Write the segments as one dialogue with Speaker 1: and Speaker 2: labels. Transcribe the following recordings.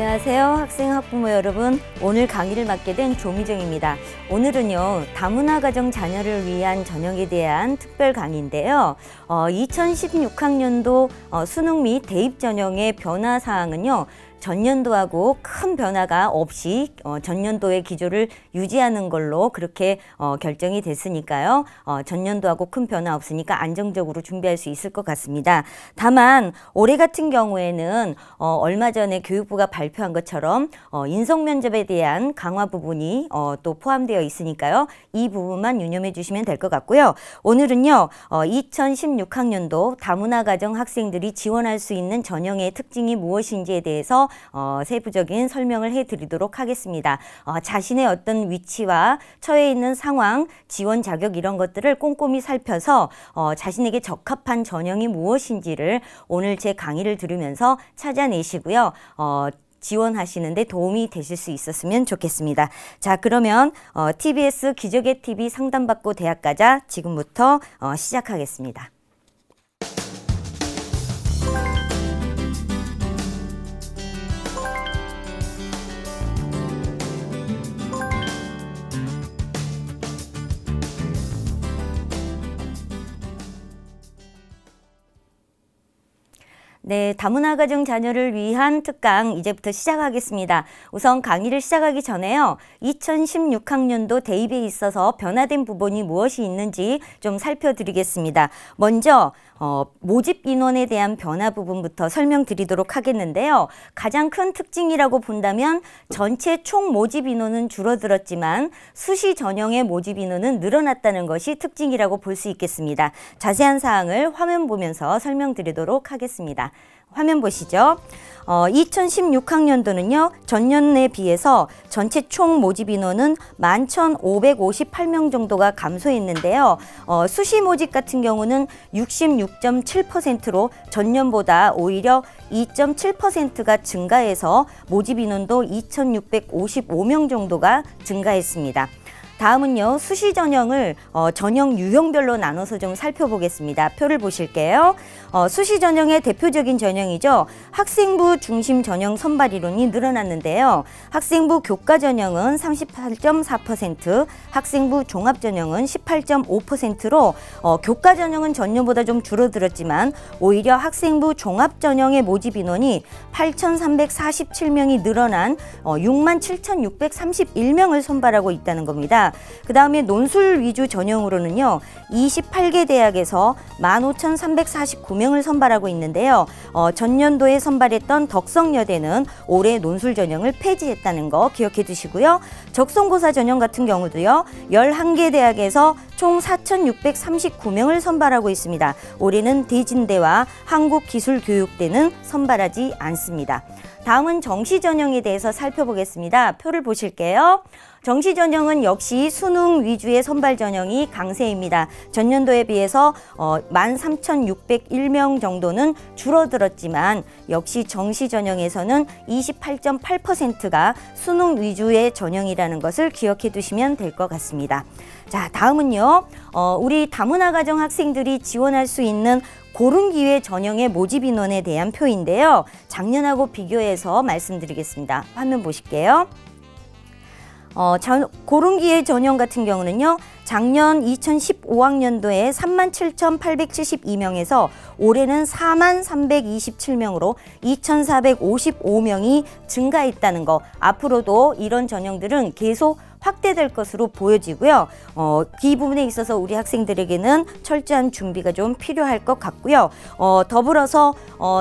Speaker 1: 안녕하세요. 학생 학부모 여러분. 오늘 강의를 맡게 된 조미정입니다. 오늘은요, 다문화 가정 자녀를 위한 전형에 대한 특별 강의인데요. 2016학년도 수능 및 대입 전형의 변화 사항은요, 전년도하고 큰 변화가 없이 전년도의 기조를 유지하는 걸로 그렇게 결정이 됐으니까요. 전년도하고 큰 변화 없으니까 안정적으로 준비할 수 있을 것 같습니다. 다만 올해 같은 경우에는 얼마 전에 교육부가 발표한 것처럼 인성면접에 대한 강화 부분이 또 포함되어 있으니까요. 이 부분만 유념해 주시면 될 것 같고요. 오늘은요, 2016학년도 다문화 가정 학생들이 지원할 수 있는 전형의 특징이 무엇인지에 대해서 세부적인 설명을 해드리도록 하겠습니다. 자신의 어떤 위치와 처해 있는 상황, 지원 자격 이런 것들을 꼼꼼히 살펴서 자신에게 적합한 전형이 무엇인지를 오늘 제 강의를 들으면서 찾아내시고요. 지원하시는데 도움이 되실 수 있었으면 좋겠습니다. 자, 그러면 TBS 기적의 TV 상담받고 대학 가자 지금부터 시작하겠습니다. 네, 다문화 가정 자녀를 위한 특강 이제부터 시작하겠습니다. 우선 강의를 시작하기 전에요. 2016학년도 대입에 있어서 변화된 부분이 무엇이 있는지 좀 살펴드리겠습니다. 먼저 모집 인원에 대한 변화 부분부터 설명드리도록 하겠는데요. 가장 큰 특징이라고 본다면 전체 총 모집 인원은 줄어들었지만 수시 전형의 모집 인원은 늘어났다는 것이 특징이라고 볼 수 있겠습니다. 자세한 사항을 화면 보면서 설명드리도록 하겠습니다. 화면 보시죠. 2016학년도는요, 전년에 비해서 전체 총 모집 인원은 11,558명 정도가 감소했는데요. 수시 모집 같은 경우는 66.7%로 전년보다 오히려 2.7%가 증가해서 모집 인원도 2,655명 정도가 증가했습니다. 다음은요, 수시 전형을 전형 유형별로 나눠서 좀 살펴보겠습니다. 표를 보실게요. 수시 전형의 대표적인 전형이죠. 학생부 중심 전형 선발 이론이 늘어났는데요. 학생부 교과 전형은 38.4%, 학생부 종합 전형은 18.5%로 교과 전형은 전년보다 좀 줄어들었지만 오히려 학생부 종합 전형의 모집 인원이 8,347명이 늘어난 67,631명을 선발하고 있다는 겁니다. 그 다음에 논술 위주 전형으로는요, 28개 대학에서 15,349명을 선발하고 있는데요. 전년도에 선발했던 덕성여대는 올해 논술 전형을 폐지했다는 거 기억해 두시고요. 적성고사 전형 같은 경우도요, 11개 대학에서 총 4,639명을 선발하고 있습니다. 올해는 대진대와 한국기술교육대는 선발하지 않습니다. 다음은 정시 전형에 대해서 살펴보겠습니다. 표를 보실게요. 정시 전형은 역시 수능 위주의 선발 전형이 강세입니다. 전년도에 비해서 13,601명 정도는 줄어들었지만 역시 정시 전형에서는 28.8%가 수능 위주의 전형이라는 것을 기억해 두시면 될 것 같습니다. 자, 다음은요, 우리 다문화 가정 학생들이 지원할 수 있는 고른기회 전형의 모집 인원에 대한 표인데요. 작년하고 비교해서 말씀드리겠습니다. 화면 보실게요. 고른기회 전형 같은 경우는요, 작년 2015학년도에 37,872명에서 올해는 43,327명으로 2,455명이 증가했다는 거, 앞으로도 이런 전형들은 계속 확대될 것으로 보여지고요. 이 부분에 있어서 우리 학생들에게는 철저한 준비가 좀 필요할 것 같고요. 더불어서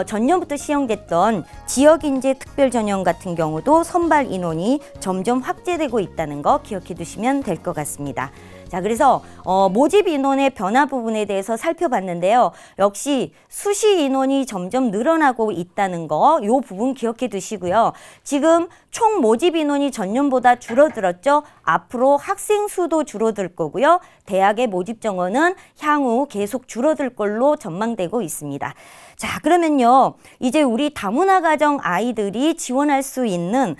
Speaker 1: 전년부터 시행됐던 지역인재 특별 전형 같은 경우도 선발 인원이 점점 확대되고 있다는 거 기억해 두시면 될 것 같습니다. 자, 그래서 모집 인원의 변화 부분에 대해서 살펴봤는데요. 역시 수시 인원이 점점 늘어나고 있다는 거, 이 부분 기억해 두시고요. 지금 총 모집 인원이 전년보다 줄어들었죠. 앞으로 학생 수도 줄어들 거고요. 대학의 모집 정원은 향후 계속 줄어들 걸로 전망되고 있습니다. 자, 그러면요, 이제 우리 다문화 가정 아이들이 지원할 수 있는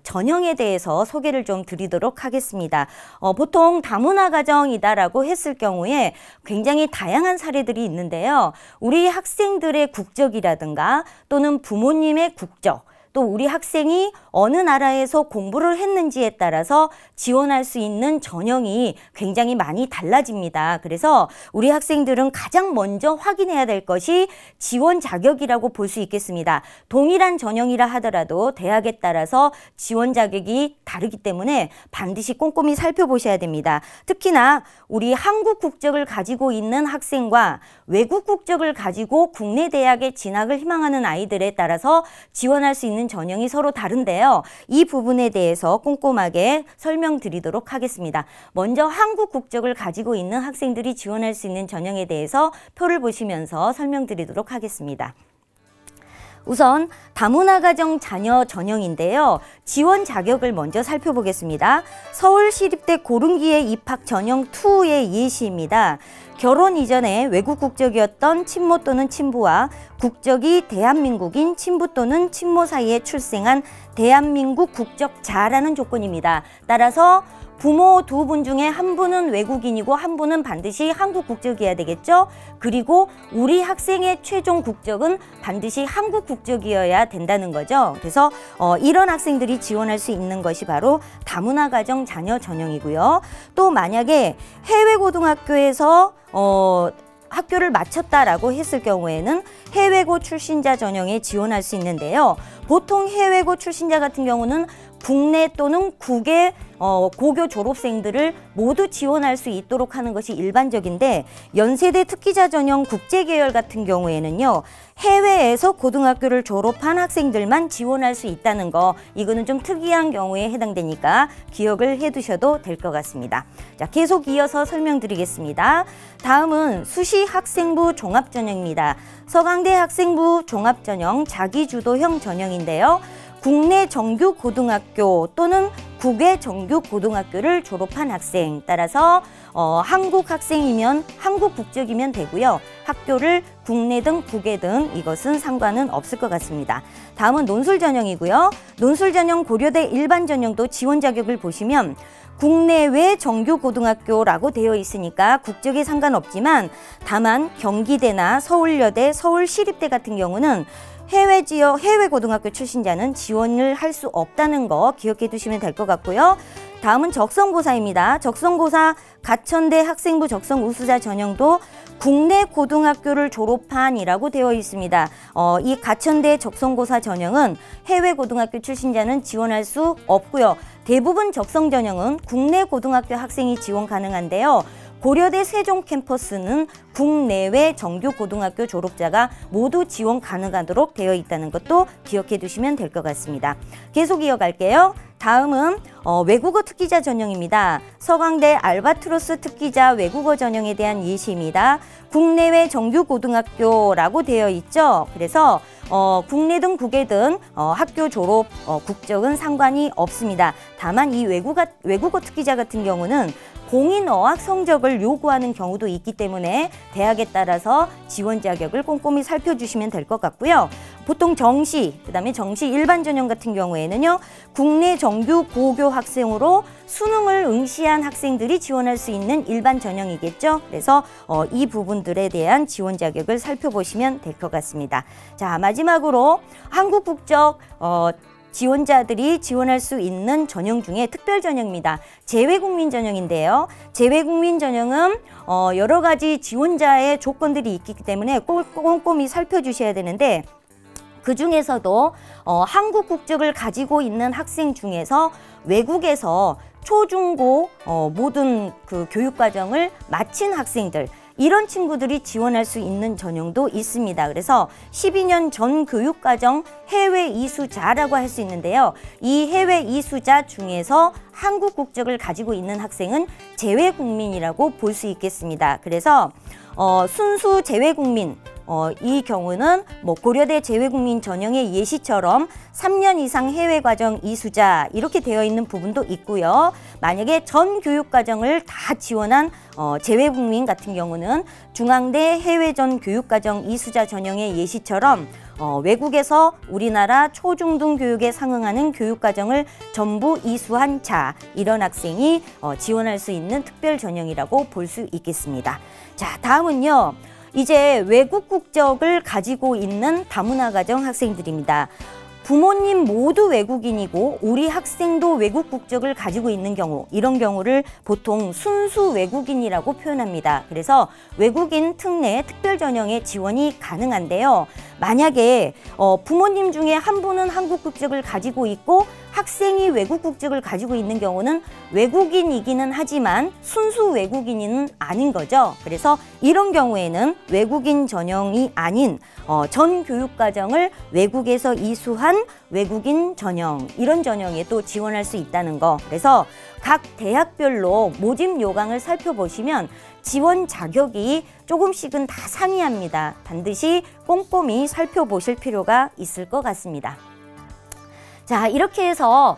Speaker 1: 전형에 대해서 소개를 좀 드리도록 하겠습니다. 보통 다문화 가정이다라고 했을 경우에 굉장히 다양한 사례들이 있는데요. 우리 학생들의 국적이라든가 또는 부모님의 국적, 또 우리 학생이 어느 나라에서 공부를 했는지에 따라서 지원할 수 있는 전형이 굉장히 많이 달라집니다. 그래서 우리 학생들은 가장 먼저 확인해야 될 것이 지원 자격이라고 볼 수 있겠습니다. 동일한 전형이라 하더라도 대학에 따라서 지원 자격이 다르기 때문에 반드시 꼼꼼히 살펴보셔야 됩니다. 특히나 우리 한국 국적을 가지고 있는 학생과 외국 국적을 가지고 국내 대학에 진학을 희망하는 아이들에 따라서 지원할 수 있는 전형이 서로 다른데요. 이 부분에 대해서 꼼꼼하게 설명드리도록 하겠습니다. 먼저 한국 국적을 가지고 있는 학생들이 지원할 수 있는 전형에 대해서 표를 보시면서 설명드리도록 하겠습니다. 우선 다문화가정 자녀 전형인데요. 지원 자격을 먼저 살펴보겠습니다. 서울시립대 고른기에 입학 전형 2의 예시입니다. 결혼 이전에 외국 국적이었던 친모 또는 친부와 국적이 대한민국인 친부 또는 친모 사이에 출생한 대한민국 국적자라는 조건입니다. 따라서 부모 두 분 중에 한 분은 외국인이고 한 분은 반드시 한국 국적이어야 되겠죠. 그리고 우리 학생의 최종 국적은 반드시 한국 국적이어야 된다는 거죠. 그래서 이런 학생들이 지원할 수 있는 것이 바로 다문화 가정 자녀 전형이고요. 또 만약에 해외 고등학교에서 학교를 마쳤다라고 했을 경우에는 해외고 출신자 전형에 지원할 수 있는데요. 보통 해외고 출신자 같은 경우는 국내 또는 국외 고교 졸업생들을 모두 지원할 수 있도록 하는 것이 일반적인데 연세대 특기자 전형 국제계열 같은 경우에는요. 해외에서 고등학교를 졸업한 학생들만 지원할 수 있다는 거 이거는 좀 특이한 경우에 해당되니까 기억을 해두셔도 될 것 같습니다. 자, 계속 이어서 설명드리겠습니다. 다음은 수시학생부 종합전형입니다. 서강대 학생부 종합전형 자기주도형 전형인데요. 국내 정규 고등학교 또는 국외 정규 고등학교를 졸업한 학생 따라서 한국 학생이면 한국 국적이면 되고요. 학교를 국내 등 국외 등 이것은 상관은 없을 것 같습니다. 다음은 논술 전형이고요. 논술 전형 고려대 일반 전형도 지원 자격을 보시면 국내외 정규 고등학교라고 되어 있으니까 국적에 상관없지만 다만 경기대나 서울여대, 서울시립대 같은 경우는 해외 지역, 해외 고등학교 출신자는 지원을 할 수 없다는 거 기억해 두시면 될 것 같고요. 다음은 적성고사입니다. 적성고사 가천대 학생부 적성 우수자 전형도 국내 고등학교를 졸업한이라고 되어 있습니다. 이 가천대 적성고사 전형은 해외 고등학교 출신자는 지원할 수 없고요. 대부분 적성 전형은 국내 고등학교 학생이 지원 가능한데요. 고려대 세종 캠퍼스는 국내외 정규 고등학교 졸업자가 모두 지원 가능하도록 되어 있다는 것도 기억해 두시면 될 것 같습니다. 계속 이어갈게요. 다음은 외국어 특기자 전형입니다. 서강대 알바트로스 특기자 외국어 전형에 대한 예시입니다. 국내외 정규 고등학교라고 되어 있죠. 그래서 국내든 국외든 학교 졸업 국적은 상관이 없습니다. 다만 이 외국어 특기자 같은 경우는 공인 어학 성적을 요구하는 경우도 있기 때문에 대학에 따라서 지원 자격을 꼼꼼히 살펴주시면 될 것 같고요. 보통 정시, 그다음에 정시 일반 전형 같은 경우에는요. 국내 정규 고교 학생으로 수능을 응시한 학생들이 지원할 수 있는 일반 전형이겠죠. 그래서 이 부분들에 대한 지원 자격을 살펴보시면 될 것 같습니다. 자, 마지막으로 한국 국적 지원자들이 지원할 수 있는 전형 중에 특별 전형입니다. 재외국민 전형인데요. 재외국민 전형은 여러 가지 지원자의 조건들이 있기 때문에 꼼꼼히 살펴주셔야 되는데 그 중에서도 한국 국적을 가지고 있는 학생 중에서 외국에서 초중고 모든 그 교육과정을 마친 학생들 이런 친구들이 지원할 수 있는 전형도 있습니다. 그래서 12년 전 교육과정 해외 이수자라고 할 수 있는데요. 이 해외 이수자 중에서 한국 국적을 가지고 있는 학생은 재외국민이라고 볼 수 있겠습니다. 그래서 순수 재외국민 이 경우는 고려대 재외국민 전형의 예시처럼 3년 이상 해외과정 이수자 이렇게 되어 있는 부분도 있고요. 만약에 전 교육과정을 다 지원한 재외국민 같은 경우는 중앙대 해외전 교육과정 이수자 전형의 예시처럼 외국에서 우리나라 초중등 교육에 상응하는 교육과정을 전부 이수한 자 이런 학생이 지원할 수 있는 특별 전형이라고 볼 수 있겠습니다. 자, 다음은요. 이제 외국 국적을 가지고 있는 다문화 가정 학생들입니다. 부모님 모두 외국인이고 우리 학생도 외국 국적을 가지고 있는 경우, 이런 경우를 보통 순수 외국인이라고 표현합니다. 그래서 외국인 특례 특별 전형의 지원이 가능한데요. 만약에 부모님 중에 한 분은 한국 국적을 가지고 있고 학생이 외국 국적을 가지고 있는 경우는 외국인이기는 하지만 순수 외국인은 아닌 거죠. 그래서 이런 경우에는 외국인 전형이 아닌 전 교육과정을 외국에서 이수한 외국인 전형, 이런 전형에 또 지원할 수 있다는 거. 그래서 각 대학별로 모집 요강을 살펴보시면 지원 자격이 조금씩은 다 상이합니다. 반드시 꼼꼼히 살펴보실 필요가 있을 것 같습니다. 자, 이렇게 해서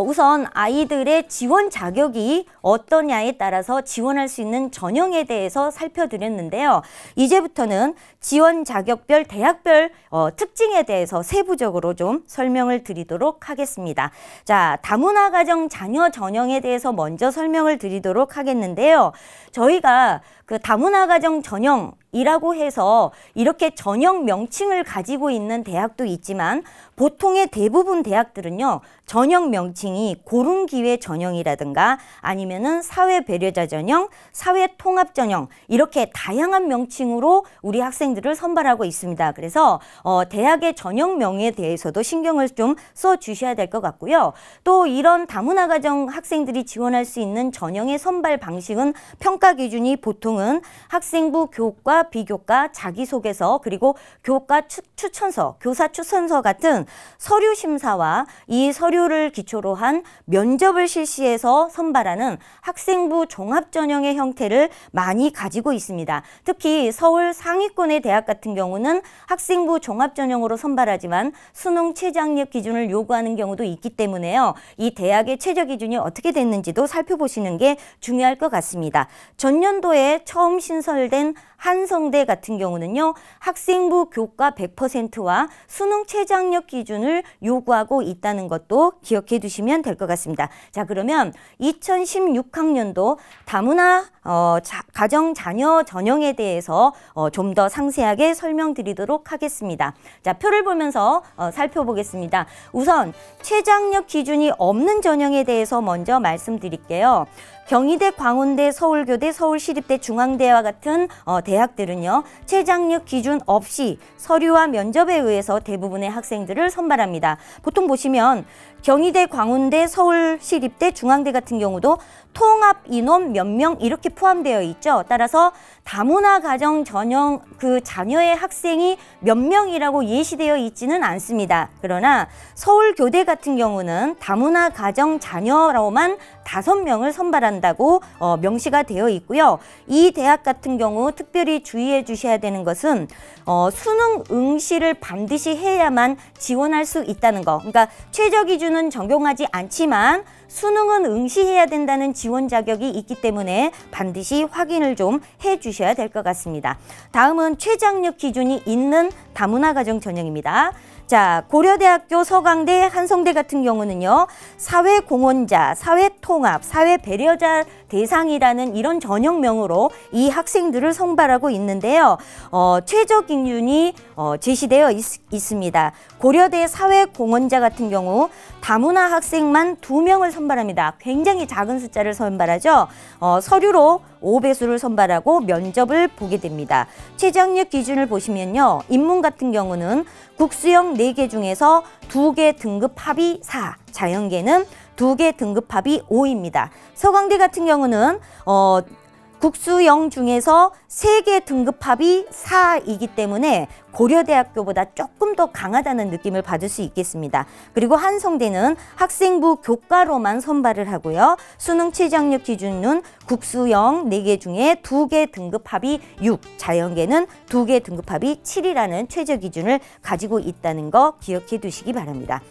Speaker 1: 우선 아이들의 지원 자격이 어떠냐에 따라서 지원할 수 있는 전형에 대해서 살펴드렸는데요. 이제부터는 지원 자격별, 대학별 특징에 대해서 세부적으로 좀 설명을 드리도록 하겠습니다. 자, 다문화 가정 자녀 전형에 대해서 먼저 설명을 드리도록 하겠는데요. 저희가 그 다문화 가정 전형이라고 해서 이렇게 전형 명칭을 가지고 있는 대학도 있지만 보통의 대부분 대학들은요, 전형 명칭이 고른기회 전형이라든가 아니면은 사회배려자 전형, 사회통합 전형, 이렇게 다양한 명칭으로 우리 학생들을 선발하고 있습니다. 그래서 대학의 전형명에 대해서도 신경을 좀 써주셔야 될 것 같고요. 또 이런 다문화 가정 학생들이 지원할 수 있는 전형의 선발 방식은 평가 기준이 보통은 학생부 교과, 비교과, 자기소개서, 그리고 교과 추천서, 교사 추천서 같은 서류 심사와 이 서류를 기초로 한 면접을 실시해서 선발하는 학생부 종합 전형의 형태를 많이 가지고 있습니다. 특히 서울 상위권의 대학 같은 경우는 학생부 종합 전형으로 선발하지만 수능 최저학력 기준을 요구하는 경우도 있기 때문에요. 이 대학의 최저 기준이 어떻게 됐는지도 살펴보시는 게 중요할 것 같습니다. 전년도에 처음 신설된 한성대 같은 경우는요, 학생부 교과 100%와 수능 최저학력 기준을 요구하고 있다는 것도 기억해 두시면 될 것 같습니다. 자, 그러면 2016학년도 다문화 가정 자녀 전형에 대해서 좀 더 상세하게 설명드리도록 하겠습니다. 자, 표를 보면서 살펴보겠습니다. 우선 최저학력 기준이 없는 전형에 대해서 먼저 말씀드릴게요. 경희대, 광운대, 서울교대, 서울시립대, 중앙대와 같은 대학들은요, 최저학력 기준 없이 서류와 면접에 의해서 대부분의 학생들을 선발합니다. 보통 보시면 경희대, 광운대, 서울시립대, 중앙대 같은 경우도 통합 인원 몇 명 이렇게 포함되어 있죠. 따라서 다문화 가정 전형 그 자녀의 학생이 몇 명이라고 예시되어 있지는 않습니다. 그러나 서울교대 같은 경우는 다문화 가정 자녀로만 5명을 선발한다고 명시가 되어 있고요. 이 대학 같은 경우 특별히 주의해 주셔야 되는 것은 수능 응시를 반드시 해야만 지원할 수 있다는 거. 그러니까 최저 기준은 적용하지 않지만 수능은 응시해야 된다는 지원 자격이 있기 때문에 반드시 확인을 좀 해주셔야 될 것 같습니다. 다음은 최저학력 기준이 있는 다문화 가정 전형입니다. 자, 고려대학교, 서강대, 한성대 같은 경우는요, 사회공헌자, 사회통합, 사회배려자 대상이라는 이런 전형명으로 이 학생들을 선발하고 있는데요. 최저 기준이 제시되어 있습니다. 고려대 사회공헌자 같은 경우 다문화 학생만 2명을 선발합니다. 굉장히 작은 숫자를 선발하죠. 서류로 5배수를 선발하고 면접을 보게 됩니다. 최저학력 기준을 보시면요, 인문 같은 경우는 국수형 4개 중에서 2개 등급 합이 4, 자연계는 2개 등급 합이 5입니다. 서강대 같은 경우는 국수형 중에서 3개 등급합이 4이기 때문에 고려대학교보다 조금 더 강하다는 느낌을 받을 수 있겠습니다. 그리고 한성대는 학생부 교과로만 선발을 하고요. 수능 최저학력 기준은 국수형 4개 중에 2개 등급합이 6, 자연계는 2개 등급합이 7이라는 최저 기준을 가지고 있다는 거 기억해 두시기 바랍니다.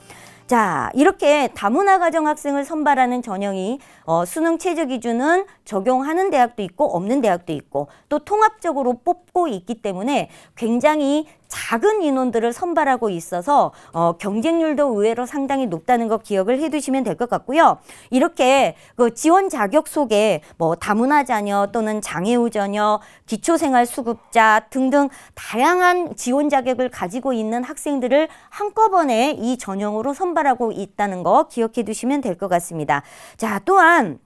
Speaker 1: 자, 이렇게 다문화 가정 학생을 선발하는 전형이 수능 최저 기준은 적용하는 대학도 있고 없는 대학도 있고 또 통합적으로 뽑고 있기 때문에 굉장히 작은 인원들을 선발하고 있어서 경쟁률도 의외로 상당히 높다는 거 기억을 해두시면 될 것 같고요. 이렇게 그 지원 자격 속에 뭐 다문화 자녀 또는 장애우 자녀, 기초생활수급자 등등 다양한 지원 자격을 가지고 있는 학생들을 한꺼번에 이 전형으로 선발하고 있다는 거 기억해 두시면 될 것 같습니다. 자, 또한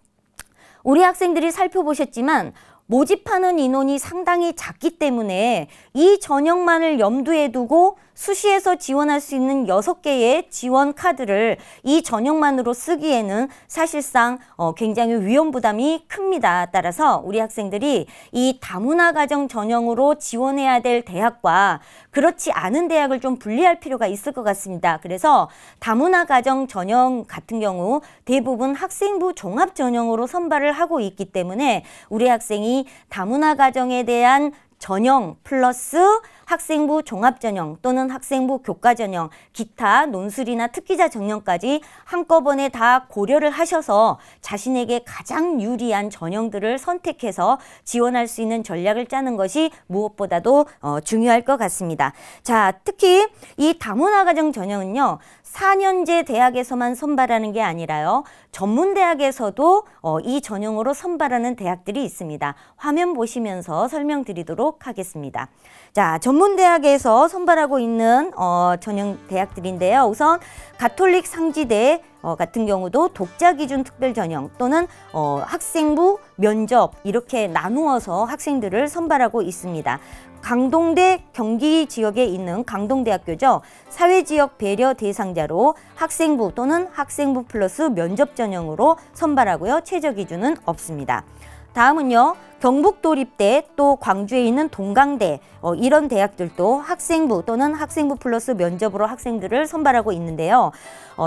Speaker 1: 우리 학생들이 살펴보셨지만 모집하는 인원이 상당히 작기 때문에 이 전형만을 염두에 두고 수시에서 지원할 수 있는 6개의 지원 카드를 이 전형만으로 쓰기에는 사실상 굉장히 위험 부담이 큽니다. 따라서 우리 학생들이 이 다문화 가정 전형으로 지원해야 될 대학과 그렇지 않은 대학을 좀 분리할 필요가 있을 것 같습니다. 그래서 다문화 가정 전형 같은 경우 대부분 학생부 종합 전형으로 선발을 하고 있기 때문에 우리 학생이 다문화 가정에 대한 전형 플러스 학생부 종합전형 또는 학생부 교과전형, 기타 논술이나 특기자 전형까지 한꺼번에 다 고려를 하셔서 자신에게 가장 유리한 전형들을 선택해서 지원할 수 있는 전략을 짜는 것이 무엇보다도 중요할 것 같습니다. 자, 특히 이 다문화 가정 전형은요. 4년제 대학에서만 선발하는 게 아니라요. 전문대학에서도 이 전형으로 선발하는 대학들이 있습니다. 화면 보시면서 설명드리도록 하겠습니다. 자, 전문대학에서 선발하고 있는 전형 대학들인데요. 우선 가톨릭 상지대 같은 경우도 독자 기준 특별 전형 또는 학생부 면접 이렇게 나누어서 학생들을 선발하고 있습니다. 강동대 경기 지역에 있는 강동대학교죠. 사회지역 배려 대상자로 학생부 또는 학생부 플러스 면접 전형으로 선발하고요. 최저 기준은 없습니다. 다음은요. 경북도립대 또 광주에 있는 동강대 이런 대학들도 학생부 또는 학생부 플러스 면접으로 학생들을 선발하고 있는데요.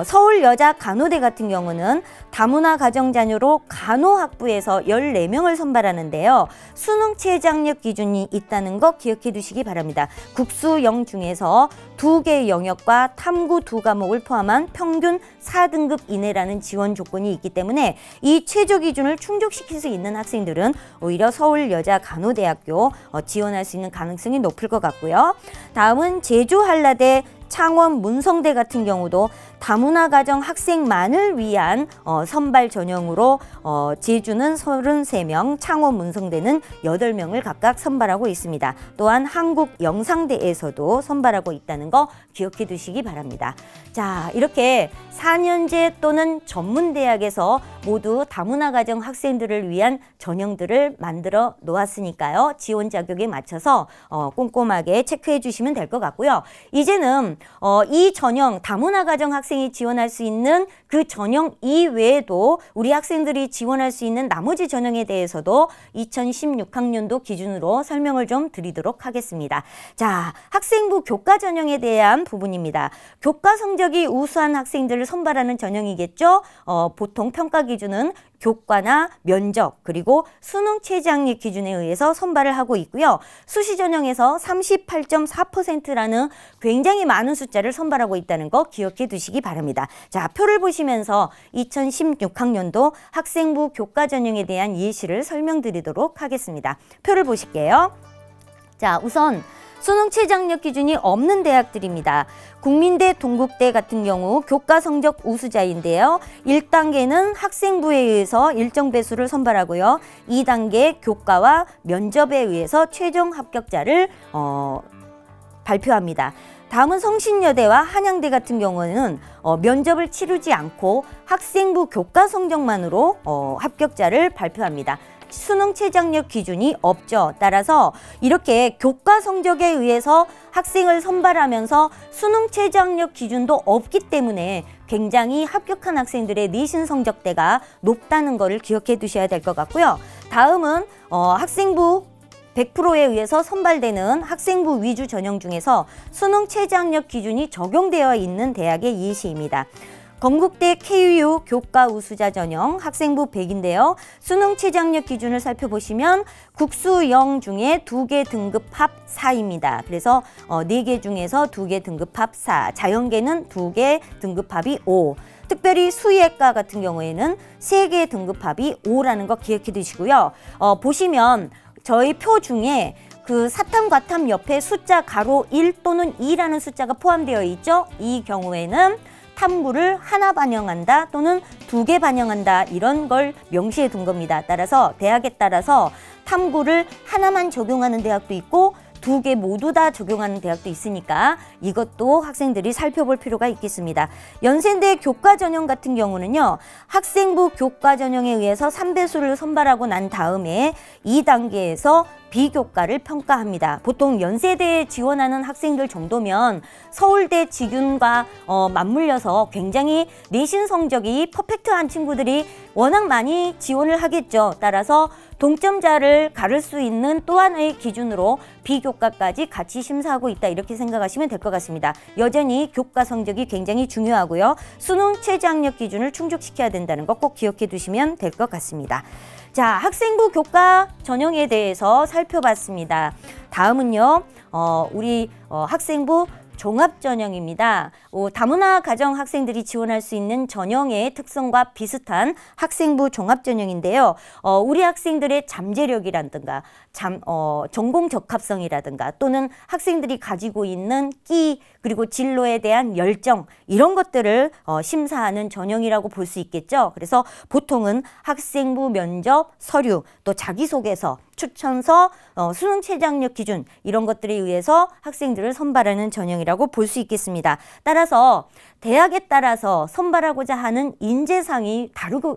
Speaker 1: 서울여자간호대 같은 경우는 다문화 가정자녀로 간호학부에서 14명을 선발하는데요. 수능 최장력 기준이 있다는 거 기억해 두시기 바랍니다. 국수영 중에서 2개 영역과 탐구 2과목을 포함한 평균 4등급 이내라는 지원 조건이 있기 때문에 이 최저 기준을 충족시킬 수 있는 학생들은 오히려 서울여자간호대학교 지원할 수 있는 가능성이 높을 것 같고요. 다음은 제주한라대 창원 문성대 같은 경우도 다문화 가정 학생만을 위한 선발 전형으로 제주는 33명, 창원 문성대는 8명을 각각 선발하고 있습니다. 또한 한국영상대에서도 선발하고 있다는 거 기억해 두시기 바랍니다. 자, 이렇게 4년제 또는 전문대학에서 모두 다문화 가정 학생들을 위한 전형들을 만들어 놓았으니까요. 지원 자격에 맞춰서 꼼꼼하게 체크해 주시면 될 것 같고요. 이제는 이 전형 다문화 가정 학생이 지원할 수 있는 그 전형 이외에도 우리 학생들이 지원할 수 있는 나머지 전형에 대해서도 2016학년도 기준으로 설명을 좀 드리도록 하겠습니다. 자, 학생부 교과 전형에 대한 부분입니다. 교과 성적이 우수한 학생들을 선발하는 전형이겠죠. 보통 평가 기준은 교과나 면접 그리고 수능 최저학력 기준에 의해서 선발을 하고 있고요. 수시 전형에서 38.4%라는 굉장히 많은 숫자를 선발하고 있다는 거 기억해 두시기 바랍니다. 자, 표를 보시면서 2016학년도 학생부 교과 전형에 대한 예시를 설명드리도록 하겠습니다. 표를 보실게요. 자, 우선 수능 최저학력 기준이 없는 대학들입니다. 국민대, 동국대 같은 경우 교과 성적 우수자인데요. 1단계는 학생부에 의해서 일정 배수를 선발하고요. 2단계 교과와 면접에 의해서 최종 합격자를 발표합니다. 다음은 성신여대와 한양대 같은 경우는 면접을 치르지 않고 학생부 교과 성적만으로 합격자를 발표합니다. 수능 최저학력 기준이 없죠. 따라서 이렇게 교과 성적에 의해서 학생을 선발하면서 수능 최저학력 기준도 없기 때문에 굉장히 합격한 학생들의 내신 성적대가 높다는 것을 기억해 두셔야 될 것 같고요. 다음은 학생부 100%에 의해서 선발되는 학생부 위주 전형 중에서 수능 최저학력 기준이 적용되어 있는 대학의 예시입니다. 건국대 KU 교과 우수자 전형 학생부 100인데요. 수능 최저학력 기준을 살펴보시면 국수영 중에 2개 등급 합 4입니다. 그래서 4개 중에서 2개 등급 합 4, 자연계는 2개 등급 합이 5. 특별히 수의학과 같은 경우에는 3개 등급 합이 5라는 거 기억해 두시고요. 보시면 저희 표 중에 그 사탐, 과탐 옆에 숫자 가로 1 또는 2라는 숫자가 포함되어 있죠. 이 경우에는 탐구를 하나 반영한다 또는 2개 반영한다 이런 걸 명시해 둔 겁니다. 따라서 대학에 따라서 탐구를 하나만 적용하는 대학도 있고 2개 모두 다 적용하는 대학도 있으니까 이것도 학생들이 살펴볼 필요가 있겠습니다. 연세대 교과 전형 같은 경우는요. 학생부 교과 전형에 의해서 3배수를 선발하고 난 다음에 2단계에서 비교과를 평가합니다. 보통 연세대에 지원하는 학생들 정도면 서울대 직윤과 맞물려서 굉장히 내신 성적이 퍼펙트한 친구들이 워낙 많이 지원을 하겠죠. 따라서 동점자를 가를 수 있는 또 하나의 기준으로 비교과까지 같이 심사하고 있다 이렇게 생각하시면 될 것 같습니다. 여전히 교과 성적이 굉장히 중요하고요. 수능 최저학력 기준을 충족시켜야 된다는 거 꼭 기억해 두시면 될 것 같습니다. 자, 학생부 교과 전형에 대해서 살펴봤습니다. 다음은요, 우리 학생부 종합전형입니다. 다문화 가정 학생들이 지원할 수 있는 전형의 특성과 비슷한 학생부 종합전형인데요. 우리 학생들의 잠재력이라든가 전공 적합성이라든가 또는 학생들이 가지고 있는 끼 그리고 진로에 대한 열정 이런 것들을 심사하는 전형이라고 볼 수 있겠죠. 그래서 보통은 학생부 면접, 서류, 또 자기소개서, 추천서, 수능 최저학력 기준 이런 것들에 의해서 학생들을 선발하는 전형이라고 볼 수 있겠습니다. 따라서 대학에 따라서 선발하고자 하는 인재상이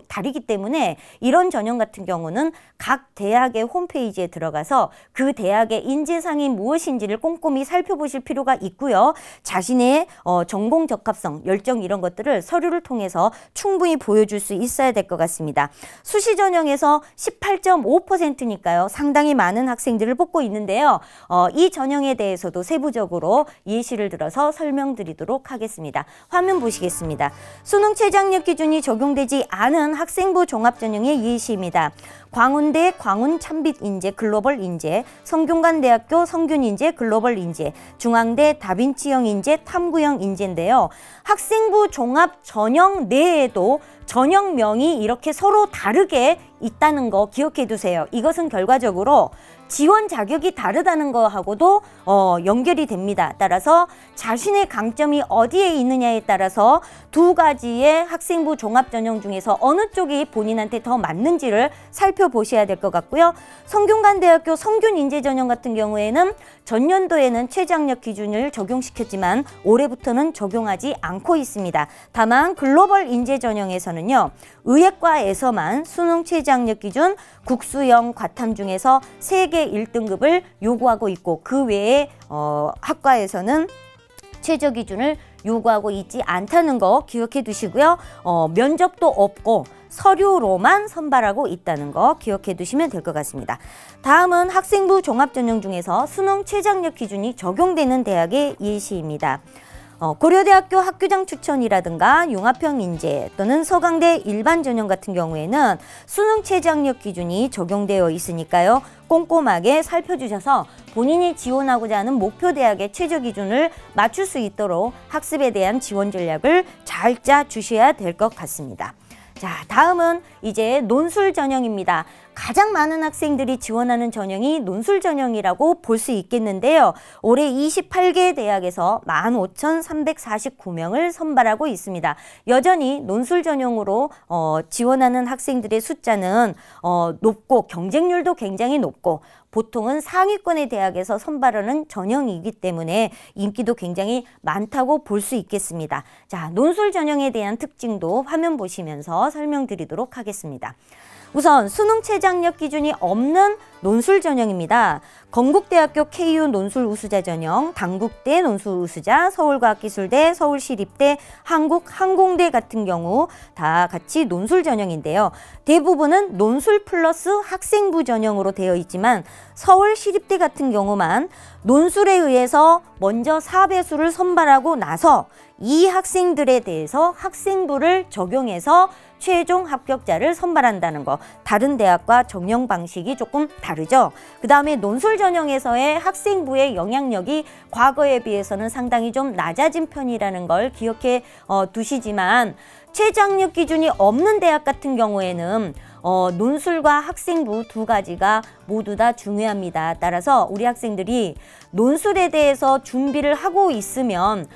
Speaker 1: 다르기 때문에 이런 전형 같은 경우는 각 대학의 홈페이지에 들어가서 그 대학의 인재상이 무엇인지를 꼼꼼히 살펴보실 필요가 있고요. 자신의 전공 적합성, 열정 이런 것들을 서류를 통해서 충분히 보여줄 수 있어야 될 것 같습니다. 수시 전형에서 18.5%니까요. 상당히 많은 학생들을 뽑고 있는데요. 이 전형에 대해서도 세부적으로 예시를 들어서 설명드리도록 하겠습니다. 화면 보시겠습니다. 수능 최저학력 기준이 적용되지 않은 학생부 종합전형의 예시입니다. 광운대 광운 참빛 인재 글로벌 인재, 성균관대학교 성균 인재 글로벌 인재, 중앙대 다빈치형 인재 탐구형 인재인데요. 학생부 종합 전형 내에도 전형명이 이렇게 서로 다르게 있다는 거 기억해 두세요. 이것은 결과적으로 지원 자격이 다르다는 거하고도 연결이 됩니다. 따라서 자신의 강점이 어디에 있느냐에 따라서 두 가지의 학생부 종합전형 중에서 어느 쪽이 본인한테 더 맞는지를 살펴보셔야 될 것 같고요. 성균관대학교 성균인재전형 같은 경우에는 전년도에는 최저학력 기준을 적용시켰지만 올해부터는 적용하지 않고 있습니다. 다만 글로벌 인재전형에서는요. 의예과에서만 수능 최저학력 기준 국수형 과탐 중에서 세계 1등급을 요구하고 있고 그 외에 학과에서는 최저 기준을 요구하고 있지 않다는 거 기억해 두시고요. 면접도 없고 서류로만 선발하고 있다는 거 기억해 두시면 될 것 같습니다. 다음은 학생부 종합전형 중에서 수능 최저학력 기준이 적용되는 대학의 예시입니다. 고려대학교 학교장 추천이라든가 융합형 인재 또는 서강대 일반 전형 같은 경우에는 수능 최저학력 기준이 적용되어 있으니까요. 꼼꼼하게 살펴주셔서 본인이 지원하고자 하는 목표 대학의 최저 기준을 맞출 수 있도록 학습에 대한 지원 전략을 잘 짜주셔야 될 것 같습니다. 자, 다음은 이제 논술 전형입니다. 가장 많은 학생들이 지원하는 전형이 논술 전형이라고 볼 수 있겠는데요. 올해 28개 대학에서 15,349명을 선발하고 있습니다. 여전히 논술 전형으로 지원하는 학생들의 숫자는 높고 경쟁률도 굉장히 높고 보통은 상위권의 대학에서 선발하는 전형이기 때문에 인기도 굉장히 많다고 볼 수 있겠습니다. 자, 논술 전형에 대한 특징도 화면 보시면서 설명드리도록 하겠습니다. 우선 수능 최저학력 기준이 없는 논술 전형입니다. 건국대학교 KU 논술 우수자 전형, 단국대 논술 우수자, 서울과학기술대, 서울시립대, 한국항공대 같은 경우 다 같이 논술 전형인데요. 대부분은 논술 플러스 학생부 전형으로 되어 있지만 서울시립대 같은 경우만 논술에 의해서 먼저 4배수를 선발하고 나서 이 학생들에 대해서 학생부를 적용해서 최종 합격자를 선발한다는 거. 다른 대학과 적용 방식이 조금 다르죠. 그 다음에 논술 전형에서의 학생부의 영향력이 과거에 비해서는 상당히 좀 낮아진 편이라는 걸 기억해 두시지만 최저학력 기준이 없는 대학 같은 경우에는 논술과 학생부 두 가지가 모두 다 중요합니다. 따라서 우리 학생들이 논술에 대해서 준비를 하고 있으면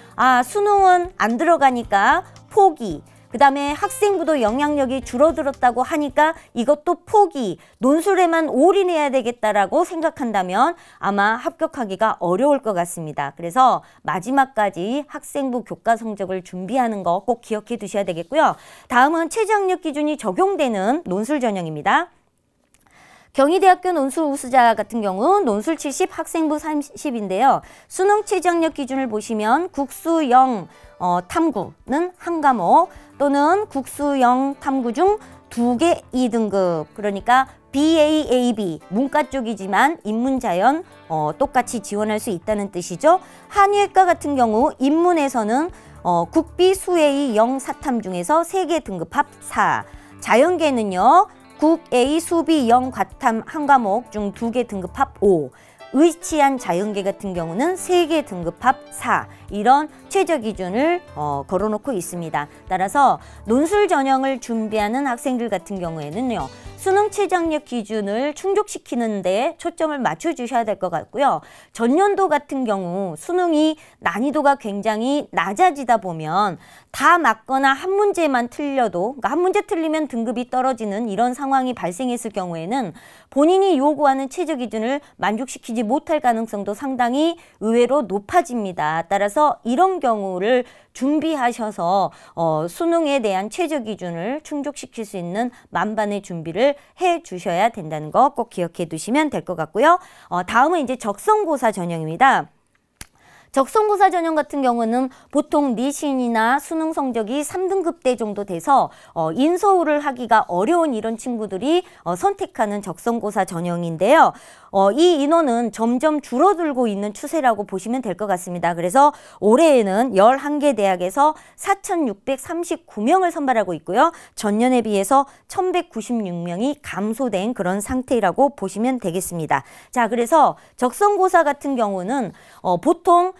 Speaker 1: 수능은 안 들어가니까 포기, 그 다음에 학생부도 영향력이 줄어들었다고 하니까 이것도 포기, 논술에만 올인해야 되겠다라고 생각한다면 아마 합격하기가 어려울 것 같습니다. 그래서 마지막까지 학생부 교과 성적을 준비하는 거 꼭 기억해 두셔야 되겠고요. 다음은 최저학력 기준이 적용되는 논술 전형입니다. 경희대학교 논술 우수자 같은 경우 논술 70, 학생부 30인데요. 수능 최저학력 기준을 보시면 국수영 탐구는 한 과목 또는 국수영 탐구 중 2개 2등급, 그러니까 BAAB 문과 쪽이지만 인문자연 똑같이 지원할 수 있다는 뜻이죠. 한의학과 같은 경우 인문에서는 국비 수A 영 사탐 중에서 3개 등급합 4, 자연계는요 국 A 수비 영 과탐 한 과목 중 2개 등급합 5, 의치한 자연계 같은 경우는 3개 등급합 4, 이런 최저 기준을 걸어놓고 있습니다. 따라서 논술 전형을 준비하는 학생들 같은 경우에는요, 수능 최저학력 기준을 충족시키는 데 초점을 맞춰주셔야 될 것 같고요. 전년도 같은 경우 수능이 난이도가 굉장히 낮아지다 보면 다 맞거나 한 문제만 틀려도, 그러니까 한 문제 틀리면 등급이 떨어지는 이런 상황이 발생했을 경우에는 본인이 요구하는 최저 기준을 만족시키지 못할 가능성도 상당히 의외로 높아집니다. 따라서 이런 경우를 준비하셔서 수능에 대한 최저 기준을 충족시킬 수 있는 만반의 준비를 해 주셔야 된다는 거 꼭 기억해 두시면 될 것 같고요. 다음은 이제 적성고사 전형입니다. 적성고사 전형 같은 경우는 보통 니신이나 수능 성적이 3등급대 정도 돼서 인서울을 하기가 어려운 이런 친구들이 선택하는 적성고사 전형인데요. 이 인원은 점점 줄어들고 있는 추세라고 보시면 될 것 같습니다. 그래서 올해에는 11개 대학에서 4,639명을 선발하고 있고요. 전년에 비해서 1,196명이 감소된 그런 상태라고 보시면 되겠습니다. 자, 그래서 적성고사 같은 경우는 보통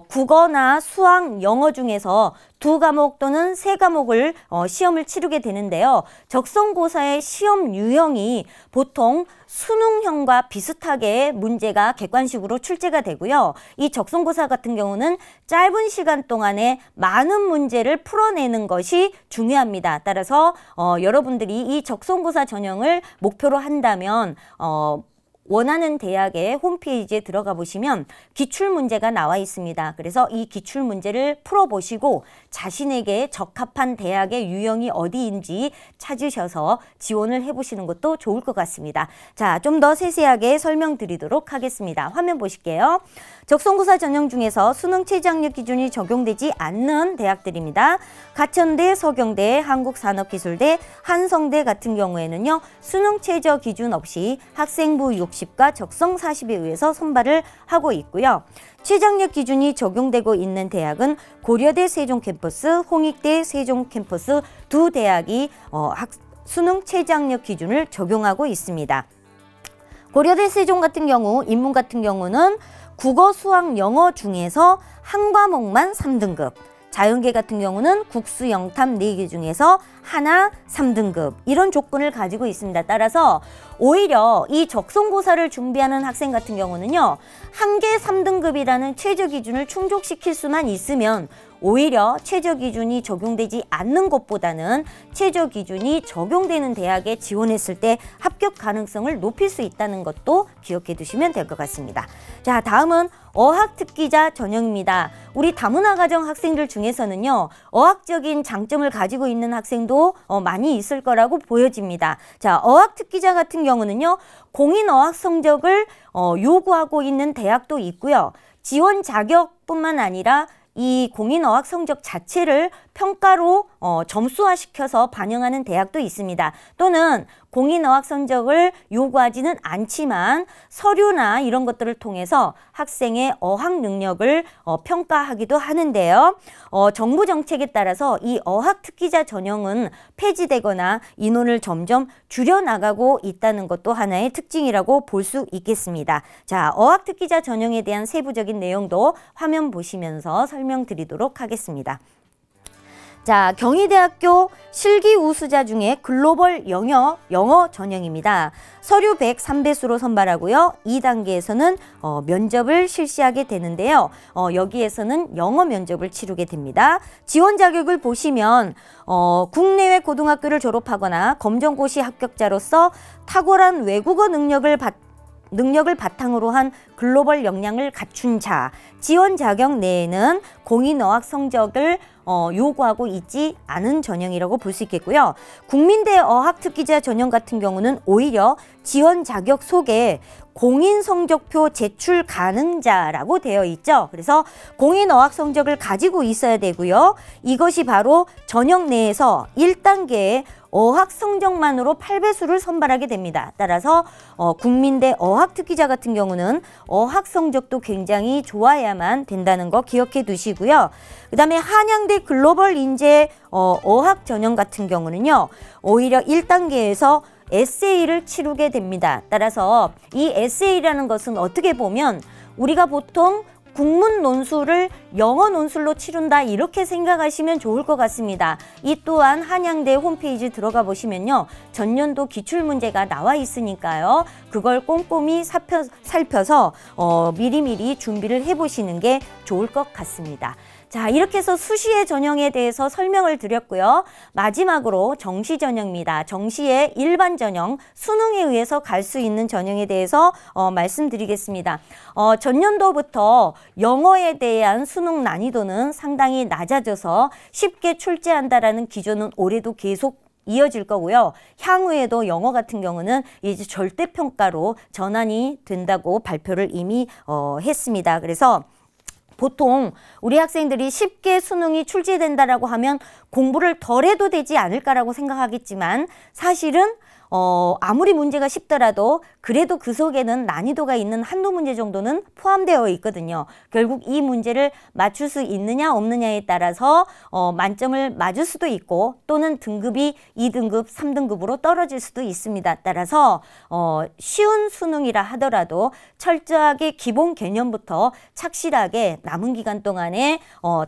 Speaker 1: 국어나 수학, 영어 중에서 2과목 또는 3과목을 시험을 치르게 되는데요. 적성고사의 시험 유형이 보통 수능형과 비슷하게 문제가 객관식으로 출제가 되고요. 이 적성고사 같은 경우는 짧은 시간 동안에 많은 문제를 풀어내는 것이 중요합니다. 따라서 여러분들이 이 적성고사 전형을 목표로 한다면 원하는 대학의 홈페이지에 들어가 보시면 기출문제가 나와 있습니다. 그래서 이 기출문제를 풀어보시고 자신에게 적합한 대학의 유형이 어디인지 찾으셔서 지원을 해보시는 것도 좋을 것 같습니다. 자, 좀 더 세세하게 설명드리도록 하겠습니다. 화면 보실게요. 적성고사 전형 중에서 수능 최저학력 기준이 적용되지 않는 대학들입니다. 가천대, 서경대, 한국산업기술대, 한성대 같은 경우에는요, 수능 최저 기준 없이 학생부 60과 적성 40에 의해서 선발을 하고 있고요. 최저학력 기준이 적용되고 있는 대학은 고려대 세종캠퍼스, 홍익대 세종캠퍼스 두 대학이 수능 최저학력 기준을 적용하고 있습니다. 고려대 세종 같은 경우, 인문 같은 경우는 국어, 수학, 영어 중에서 한 과목만 3등급, 자연계 같은 경우는 국수, 영탐 4개 중에서 하나 3등급, 이런 조건을 가지고 있습니다. 따라서 오히려 이 적성고사를 준비하는 학생 같은 경우는요, 한 개 3등급이라는 최저 기준을 충족시킬 수만 있으면 오히려 최저 기준이 적용되지 않는 것보다는 최저 기준이 적용되는 대학에 지원했을 때 합격 가능성을 높일 수 있다는 것도 기억해 두시면 될 것 같습니다. 자, 다음은 어학특기자 전형입니다. 우리 다문화 가정 학생들 중에서는요, 어학적인 장점을 가지고 있는 학생도 많이 있을 거라고 보여집니다. 자, 어학특기자 같은 경우는요, 공인 어학 성적을 요구하고 있는 대학도 있고요. 지원 자격뿐만 아니라 이 공인어학 성적 자체를 평가로 점수화시켜서 반영하는 대학도 있습니다. 또는 공인어학 성적을 요구하지는 않지만 서류나 이런 것들을 통해서 학생의 어학 능력을 평가하기도 하는데요. 정부 정책에 따라서 이 어학특기자 전형은 폐지되거나 인원을 점점 줄여나가고 있다는 것도 하나의 특징이라고 볼 수 있겠습니다. 자, 어학특기자 전형에 대한 세부적인 내용도 화면 보시면서 설명드리도록 하겠습니다. 자, 경희대학교 실기 우수자 중에 글로벌 영어 전형입니다. 서류 103배수로 선발하고요. 2단계에서는 면접을 실시하게 되는데요. 여기에서는 영어 면접을 치르게 됩니다. 지원 자격을 보시면 국내외 고등학교를 졸업하거나 검정고시 합격자로서 탁월한 외국어 능력을 바탕으로 한 글로벌 역량을 갖춘 자, 지원 자격 내에는 공인 어학 성적을 요구하고 있지 않은 전형이라고 볼 수 있겠고요. 국민대 어학특기자 전형 같은 경우는 오히려 지원 자격 속에 공인 성적표 제출 가능자라고 되어 있죠. 그래서 공인 어학 성적을 가지고 있어야 되고요. 이것이 바로 전형 내에서 1단계의 어학 성적만으로 8배수를 선발하게 됩니다. 따라서 국민대 어학특기자 같은 경우는 어학 성적도 굉장히 좋아야만 된다는 거 기억해 두시고요. 그 다음에 한양대 글로벌 인재 어학 전형 같은 경우는요. 오히려 1단계에서 에세이를 치르게 됩니다. 따라서 이 에세이라는 것은 어떻게 보면 우리가 보통 국문 논술을 영어 논술로 치른다 이렇게 생각하시면 좋을 것 같습니다. 이 또한 한양대 홈페이지 들어가 보시면요. 전년도 기출문제가 나와 있으니까요. 그걸 꼼꼼히 살펴서 미리미리 준비를 해보시는 게 좋을 것 같습니다. 자, 이렇게 해서 수시의 전형에 대해서 설명을 드렸고요. 마지막으로 정시 전형입니다. 정시의 일반 전형, 수능에 의해서 갈 수 있는 전형에 대해서 말씀드리겠습니다. 전년도부터 영어에 대한 수능 난이도는 상당히 낮아져서 쉽게 출제한다라는 기조는 올해도 계속 이어질 거고요. 향후에도 영어 같은 경우는 이제 절대평가로 전환이 된다고 발표를 이미 했습니다. 그래서 보통 우리 학생들이 쉽게 수능이 출제된다라고 하면 공부를 덜 해도 되지 않을까라고 생각하겠지만 사실은 아무리 문제가 쉽더라도 그래도 그 속에는 난이도가 있는 한두 문제 정도는 포함되어 있거든요. 결국 이 문제를 맞출 수 있느냐 없느냐에 따라서 만점을 맞을 수도 있고 또는 등급이 2등급, 3등급으로 떨어질 수도 있습니다. 따라서 쉬운 수능이라 하더라도 철저하게 기본 개념부터 착실하게 남은 기간 동안에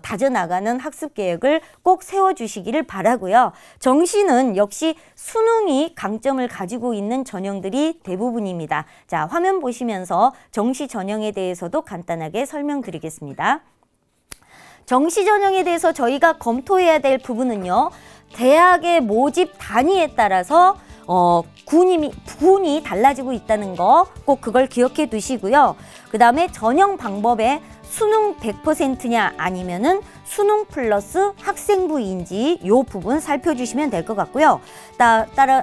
Speaker 1: 다져나가는 학습 계획을 꼭 세워주시기를 바라고요. 정시는 역시 수능이 강점을 가지고 있는 전형들이 대부분입니다. 자, 화면 보시면서 정시 전형에 대해서도 간단하게 설명드리겠습니다. 정시 전형에 대해서 저희가 검토해야 될 부분은요. 대학의 모집 단위에 따라서 군이 달라지고 있다는 거 꼭 그걸 기억해 두시고요. 그 다음에 전형 방법에 수능 100%냐 아니면은 수능 플러스 학생부인지 요 부분 살펴주시면 될 것 같고요.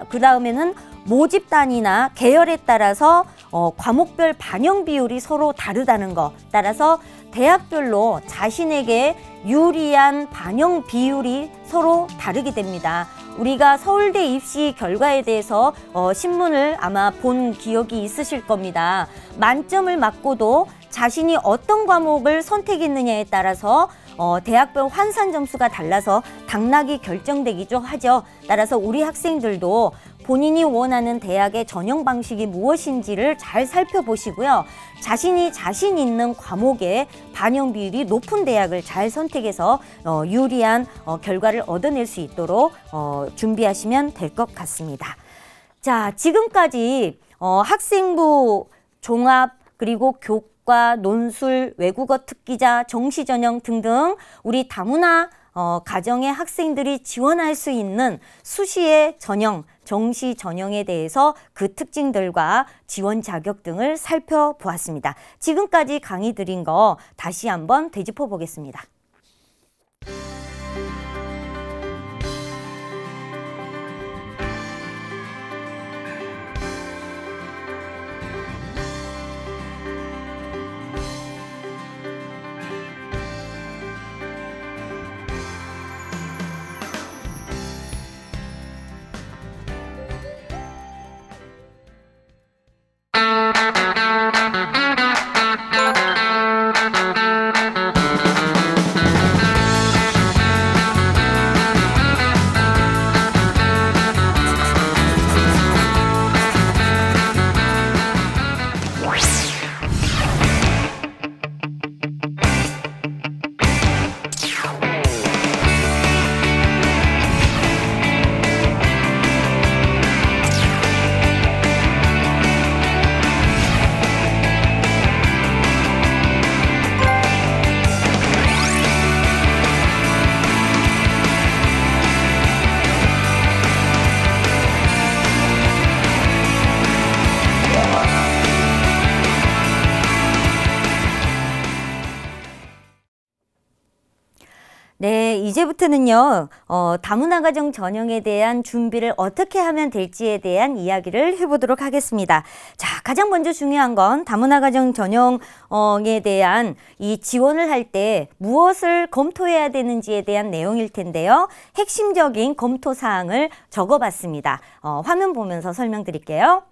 Speaker 1: 그 다음에는 모집 단위나 계열에 따라서 과목별 반영 비율이 서로 다르다는 거 따라서 대학별로 자신에게 유리한 반영 비율이 서로 다르게 됩니다. 우리가 서울대 입시 결과에 대해서 신문을 아마 본 기억이 있으실 겁니다. 만점을 맞고도 자신이 어떤 과목을 선택했느냐에 따라서 대학별 환산 점수가 달라서 당락이 결정되기도 하죠. 따라서 우리 학생들도 본인이 원하는 대학의 전형 방식이 무엇인지를 잘 살펴보시고요. 자신이 자신 있는 과목에 반영 비율이 높은 대학을 잘 선택해서 유리한 결과를 얻어낼 수 있도록 준비하시면 될 것 같습니다. 자, 지금까지 학생부, 종합, 그리고 교과, 논술, 외국어 특기자, 정시 전형 등등 우리 다문화 가정의 학생들이 지원할 수 있는 수시의 전형, 정시 전형에 대해서 그 특징들과 지원 자격 등을 살펴보았습니다. 지금까지 강의 드린 거 다시 한번 되짚어 보겠습니다. 이제부터는요, 다문화 가정 전형에 대한 준비를 어떻게 하면 될지에 대한 이야기를 해보도록 하겠습니다. 자, 가장 먼저 중요한 건 다문화 가정 전형에 대한 이 지원을 할 때 무엇을 검토해야 되는지에 대한 내용일 텐데요. 핵심적인 검토 사항을 적어봤습니다. 화면 보면서 설명드릴게요.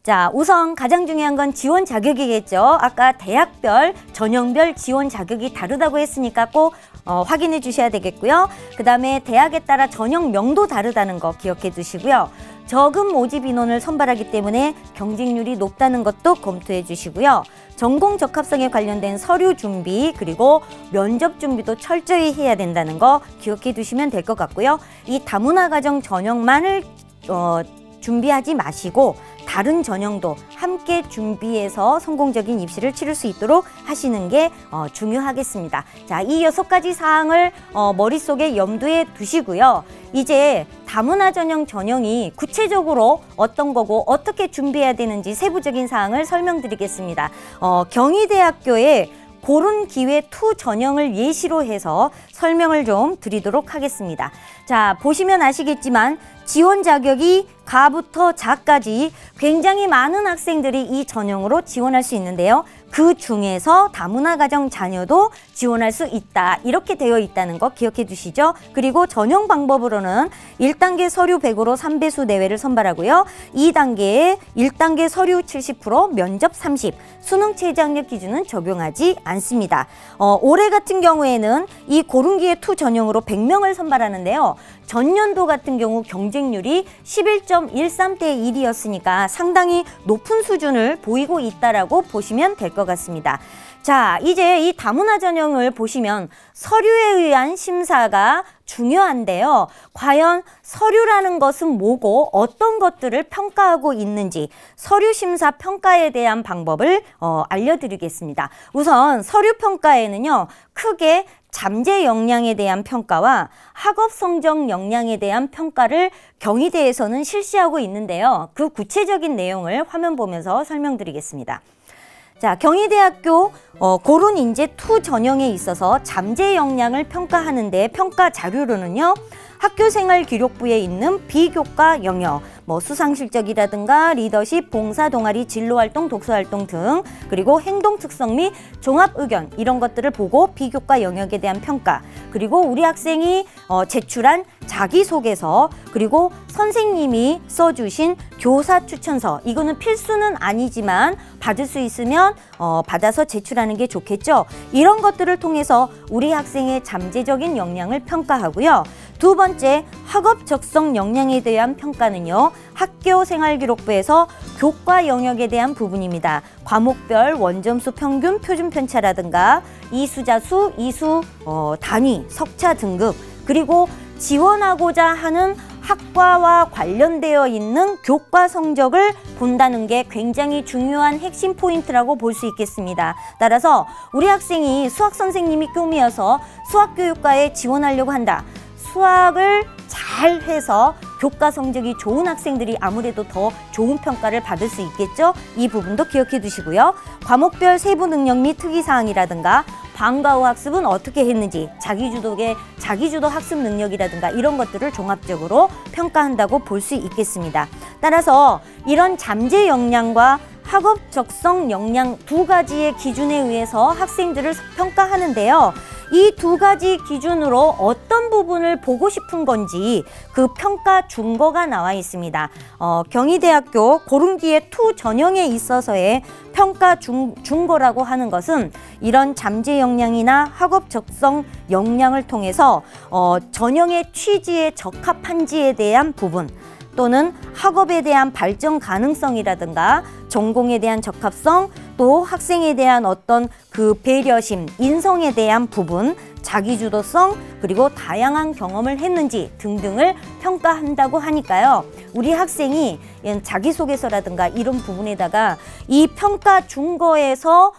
Speaker 1: 자, 우선 가장 중요한 건 지원 자격이겠죠. 아까 대학별, 전형별 지원 자격이 다르다고 했으니까 꼭 확인해 주셔야 되겠고요. 그 다음에 대학에 따라 전형명도 다르다는 거 기억해 두시고요. 적은 모집 인원을 선발하기 때문에 경쟁률이 높다는 것도 검토해 주시고요. 전공 적합성에 관련된 서류 준비 그리고 면접 준비도 철저히 해야 된다는 거 기억해 두시면 될 것 같고요. 이 다문화 가정 전형만을 준비하지 마시고 다른 전형도 함께 준비해서 성공적인 입시를 치를 수 있도록 하시는 게 중요하겠습니다. 자, 이 6가지 사항을 머릿속에 염두에 두시고요. 이제 다문화 전형이 구체적으로 어떤 거고 어떻게 준비해야 되는지 세부적인 사항을 설명드리겠습니다. 경희대학교의 고른 기회 2 전형을 예시로 해서 설명을 좀 드리도록 하겠습니다. 자, 보시면 아시겠지만 지원 자격이 가부터 자까지 굉장히 많은 학생들이 이 전형으로 지원할 수 있는데요. 그 중에서 다문화 가정 자녀도 지원할 수 있다. 이렇게 되어 있다는 거 기억해 두시죠. 그리고 전형 방법으로는 1단계 서류 100으로 3배수 내외를 선발하고요. 2단계에 1단계 서류 70%, 면접 30, 수능 최저학력 기준은 적용하지 않습니다. 올해 같은 경우에는 이 고른기회 2 전형으로 100명을 선발하는데요. 전년도 같은 경우 경쟁률이 11.13대 1이었으니까 상당히 높은 수준을 보이고 있다라고 보시면 될 것 같습니다. 자, 이제 이 다문화 전형을 보시면 서류에 의한 심사가 중요한데요. 과연 서류라는 것은 뭐고 어떤 것들을 평가하고 있는지 서류 심사 평가에 대한 방법을 알려드리겠습니다. 우선 서류 평가에는요. 크게 잠재 역량에 대한 평가와 학업 성적 역량에 대한 평가를 경희대에서는 실시하고 있는데요. 그 구체적인 내용을 화면 보면서 설명드리겠습니다. 자, 경희대학교 고른 인재 2 전형에 있어서 잠재 역량을 평가하는데 평가 자료로는요. 학교생활 기록부에 있는 비교과 영역, 수상실적이라든가 리더십, 봉사, 동아리, 진로활동, 독서활동 등 그리고 행동 특성 및 종합 의견 이런 것들을 보고 비교과 영역에 대한 평가 그리고 우리 학생이 제출한 자기소개서 그리고 선생님이 써주신 교사 추천서 이거는 필수는 아니지만 받을 수 있으면 받아서 제출하는 게 좋겠죠. 이런 것들을 통해서 우리 학생의 잠재적인 역량을 평가하고요. 두 번째, 학업 적성 역량에 대한 평가는요. 학교생활기록부에서 교과 영역에 대한 부분입니다. 과목별 원점수 평균, 표준 편차라든가 이수자수, 이수 단위, 석차 등급 그리고 지원하고자 하는 학과와 관련되어 있는 교과 성적을 본다는 게 굉장히 중요한 핵심 포인트라고 볼 수 있겠습니다. 따라서 우리 학생이 수학 선생님이 꿈이어서 수학교육과에 지원하려고 한다. 수학을 잘 해서 교과 성적이 좋은 학생들이 아무래도 더 좋은 평가를 받을 수 있겠죠? 이 부분도 기억해 두시고요. 과목별 세부 능력 및 특이사항이라든가 방과 후 학습은 어떻게 했는지 자기주도 학습 능력이라든가 이런 것들을 종합적으로 평가한다고 볼 수 있겠습니다. 따라서 이런 잠재 역량과 학업 적성 역량 2가지의 기준에 의해서 학생들을 평가하는데요. 이 2가지 기준으로 어떤 부분을 보고 싶은 건지 그 평가 준거가 나와 있습니다. 경희대학교 고른기회 2 전형에 있어서의 평가 준거라고 하는 것은 이런 잠재 역량이나 학업 적성 역량을 통해서 전형의 취지에 적합한지에 대한 부분 또는 학업에 대한 발전 가능성이라든가 전공에 대한 적합성 또 학생에 대한 어떤 그 배려심, 인성에 대한 부분, 자기주도성 그리고 다양한 경험을 했는지 등등을 평가한다고 하니까요. 우리 학생이 자기소개서라든가 이런 부분에다가 이 평가 준거에서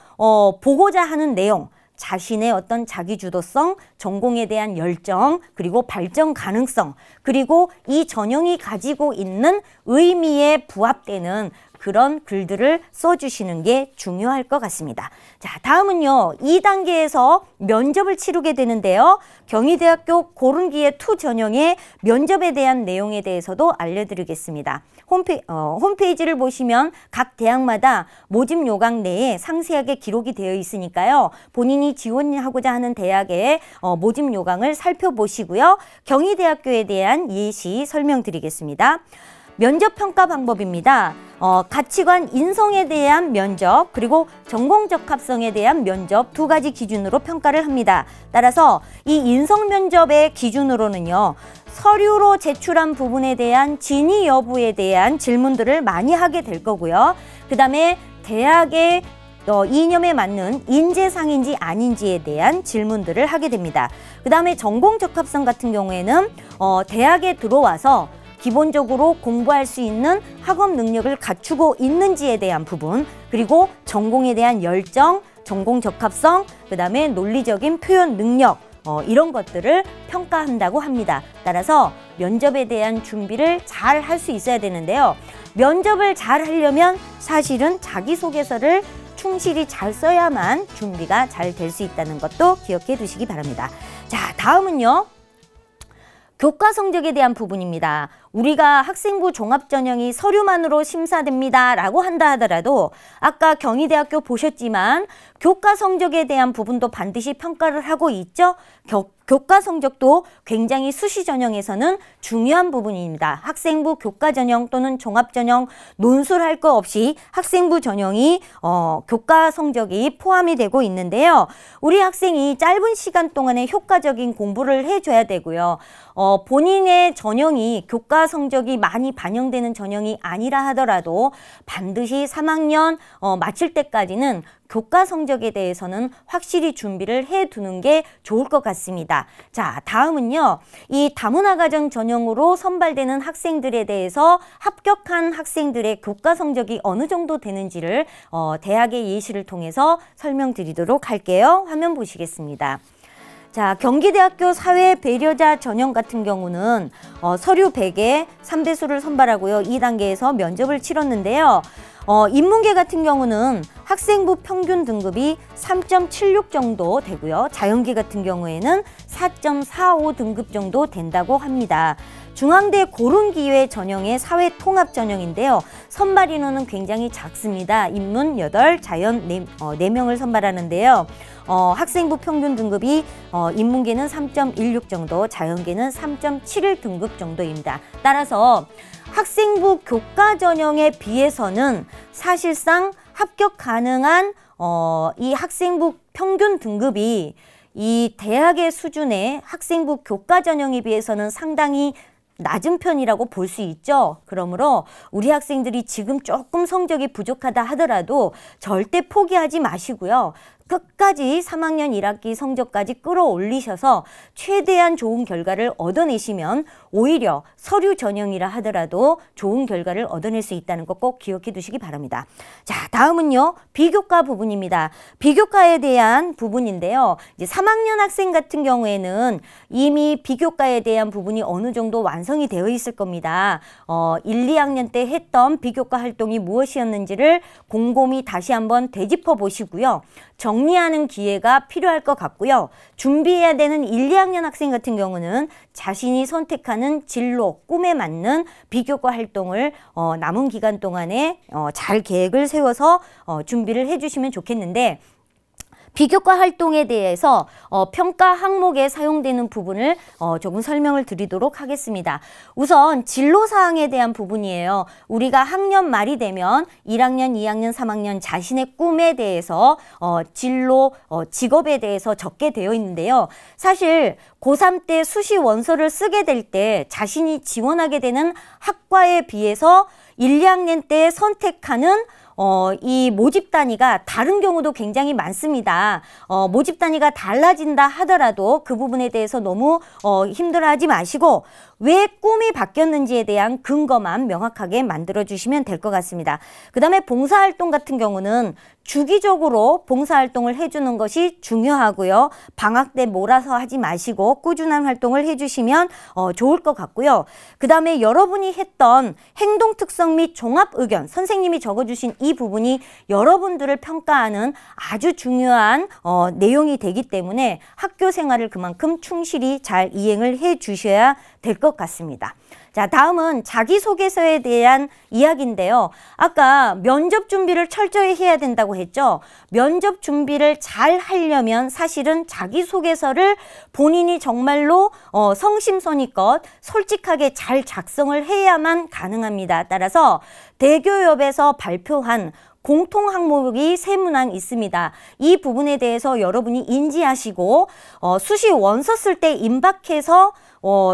Speaker 1: 보고자 하는 내용 자신의 어떤 자기주도성, 전공에 대한 열정, 그리고 발전 가능성, 그리고 이 전형이 가지고 있는 의미에 부합되는 그런 글들을 써주시는 게 중요할 것 같습니다. 자, 다음은요. 2단계에서 면접을 치르게 되는데요. 경희대학교 고른기의 투 전형의 면접에 대한 내용에 대해서도 알려드리겠습니다. 홈페이지를 보시면 각 대학마다 모집 요강 내에 상세하게 기록이 되어 있으니까요. 본인이 지원하고자 하는 대학의 모집 요강을 살펴보시고요. 경희대학교에 대한 예시 설명드리겠습니다. 면접 평가 방법입니다. 가치관 인성에 대한 면접 그리고 전공 적합성에 대한 면접 두 가지 기준으로 평가를 합니다. 따라서 이 인성 면접의 기준으로는요. 서류로 제출한 부분에 대한 진위 여부에 대한 질문들을 많이 하게 될 거고요. 그 다음에 대학의 이념에 맞는 인재상인지 아닌지에 대한 질문들을 하게 됩니다. 그 다음에 전공 적합성 같은 경우에는 대학에 들어와서 기본적으로 공부할 수 있는 학업 능력을 갖추고 있는지에 대한 부분, 그리고 전공에 대한 열정, 전공 적합성, 그 다음에 논리적인 표현 능력, 이런 것들을 평가한다고 합니다. 따라서 면접에 대한 준비를 잘 할 수 있어야 되는데요. 면접을 잘 하려면 사실은 자기소개서를 충실히 잘 써야만 준비가 잘 될 수 있다는 것도 기억해 두시기 바랍니다. 자, 다음은요. 교과 성적에 대한 부분입니다. 우리가 학생부 종합전형이 서류만으로 심사됩니다 라고 한다 하더라도 아까 경희대학교 보셨지만 교과 성적에 대한 부분도 반드시 평가를 하고 있죠. 교과 성적도 굉장히 수시 전형에서는 중요한 부분입니다. 학생부 교과 전형 또는 종합 전형 논술할 거 없이 학생부 전형이 교과 성적이 포함이 되고 있는데요. 우리 학생이 짧은 시간 동안에 효과적인 공부를 해줘야 되고요. 본인의 전형이 교과 성적이 많이 반영되는 전형이 아니라 하더라도 반드시 3학년 마칠 때까지는 교과 성적에 대해서는 확실히 준비를 해두는 게 좋을 것 같습니다. 자, 다음은요. 이 다문화 가정 전형으로 선발되는 학생들에 대해서 합격한 학생들의 교과 성적이 어느 정도 되는지를 대학의 예시를 통해서 설명드리도록 할게요. 화면 보시겠습니다. 자, 경기대학교 사회배려자 전형 같은 경우는 서류 100에 3배수를 선발하고요. 2단계에서 면접을 치렀는데요. 인문계 같은 경우는 학생부 평균 등급이 3.76 정도 되고요. 자연계 같은 경우에는 4.45 등급 정도 된다고 합니다. 중앙대 고른기회 전형의 사회통합 전형인데요. 선발 인원은 굉장히 작습니다. 인문 8, 자연 4명을 선발하는데요. 학생부 평균 등급이 인문계는 3.16 정도, 자연계는 3.71 등급 정도입니다. 따라서 학생부 교과 전형에 비해서는 사실상 합격 가능한 이 학생부 평균 등급이 이 대학의 수준의 학생부 교과 전형에 비해서는 상당히 낮은 편이라고 볼 수 있죠. 그러므로 우리 학생들이 지금 조금 성적이 부족하다 하더라도 절대 포기하지 마시고요. 끝까지 3학년 1학기 성적까지 끌어올리셔서 최대한 좋은 결과를 얻어내시면 오히려 서류 전형이라 하더라도 좋은 결과를 얻어낼 수 있다는 것 꼭 기억해 두시기 바랍니다. 자, 다음은요. 비교과 부분입니다. 비교과에 대한 부분인데요. 이제 3학년 학생 같은 경우에는 이미 비교과에 대한 부분이 어느 정도 완성이 되어 있을 겁니다. 1, 2학년 때 했던 비교과 활동이 무엇이었는지를 곰곰이 다시 한번 되짚어 보시고요. 정리하는 기회가 필요할 것 같고요. 준비해야 되는 1, 2학년 학생 같은 경우는 자신이 선택하는 진로, 꿈에 맞는 비교과 활동을 남은 기간 동안에 잘 계획을 세워서 준비를 해주시면 좋겠는데 비교과 활동에 대해서 평가 항목에 사용되는 부분을 조금 설명을 드리도록 하겠습니다. 우선 진로사항에 대한 부분이에요. 우리가 학년 말이 되면 1학년, 2학년, 3학년 자신의 꿈에 대해서 진로, 직업에 대해서 적게 되어 있는데요. 사실 고3 때 수시 원서를 쓰게 될 때 자신이 지원하게 되는 학과에 비해서 1, 2학년 때 선택하는 이 모집 단위가 다른 경우도 굉장히 많습니다. 모집 단위가 달라진다 하더라도 그 부분에 대해서 너무 힘들어하지 마시고 왜 꿈이 바뀌었는지에 대한 근거만 명확하게 만들어주시면 될 것 같습니다. 그 다음에 봉사활동 같은 경우는 주기적으로 봉사활동을 해주는 것이 중요하고요. 방학 때 몰아서 하지 마시고 꾸준한 활동을 해주시면 좋을 것 같고요. 그 다음에 여러분이 했던 행동 특성 및 종합 의견, 선생님이 적어주신 이 부분이 여러분들을 평가하는 아주 중요한 내용이 되기 때문에 학교 생활을 그만큼 충실히 잘 이행을 해 주셔야 될 것 같습니다. 자, 다음은 자기소개서에 대한 이야기인데요. 아까 면접 준비를 철저히 해야 된다고 했죠. 면접 준비를 잘 하려면 사실은 자기소개서를 본인이 정말로 성심성의껏 솔직하게 잘 작성을 해야만 가능합니다. 따라서 대교협에서 발표한 공통 항목이 세 문항 있습니다. 이 부분에 대해서 여러분이 인지하시고 수시 원서 쓸 때 임박해서